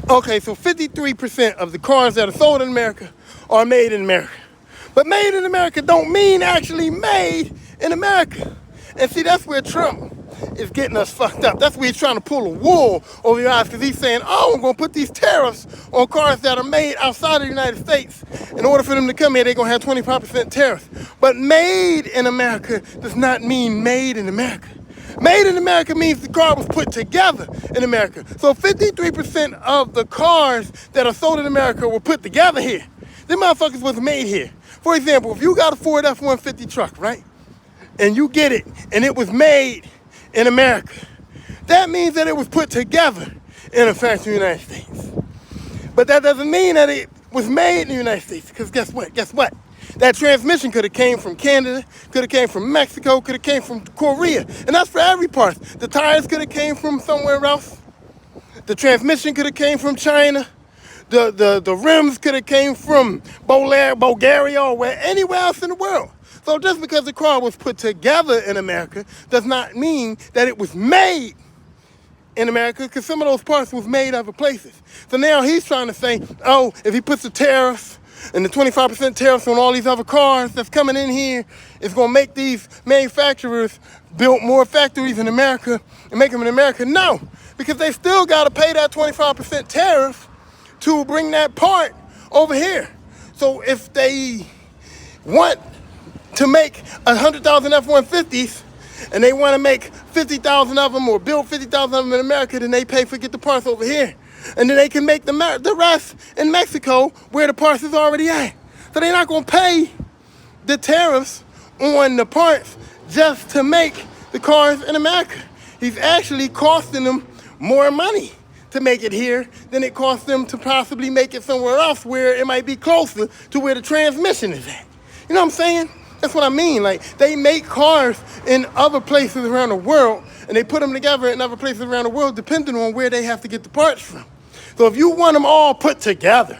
Okay, so 53% of the cars that are sold in America are made in America. But made in America don't mean actually made in America. And see, that's where Trump is getting us fucked up. That's where he's trying to pull a wool over your eyes, because he's saying, oh, I'm going to put these tariffs on cars that are made outside of the United States. In order for them to come here, they're going to have 25% tariffs. But made in America does not mean made in America. Made in America means the car was put together in America. So 53% of the cars that are sold in America were put together here. Them motherfuckers was made here. For example, if you got a Ford F-150 truck, right? And you get it, and it was made in America, that means that it was put together in a factory in the United States. But that doesn't mean that it was made in the United States, because guess what? Guess what? That transmission could have came from Canada, could have came from Mexico, could have came from Korea. And that's for every part. The tires could have came from somewhere else. The transmission could have came from China. The rims could have came from Bulgaria or anywhere else in the world. So just because the car was put together in America does not mean that it was made in America, because some of those parts was made other places. So now he's trying to say, oh, if he puts the tariffs and the 25% tariffs on all these other cars that's coming in here, it's going to make these manufacturers build more factories in America and make them in America. No, because they still got to pay that 25% tariff to bring that part over here. So if they want to make 100,000 F-150s and they want to make 50,000 of them or build 50,000 of them in America, then they pay for get the parts over here. And then they can make the rest in Mexico where the parts is already at. So they're not going to pay the tariffs on the parts just to make the cars in America. He's actually costing them more money to make it here than it costs them to possibly make it somewhere else where it might be closer to where the transmission is at. You know what I'm saying? That's what I mean. Like, they make cars in other places around the world, and they put them together in other places around the world depending on where they have to get the parts from. So if you want them all put together,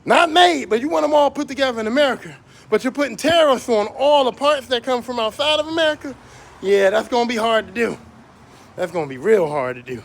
not made, but you want them all put together in America, but you're putting tariffs on all the parts that come from outside of America, yeah, that's going to be hard to do. That's going to be real hard to do.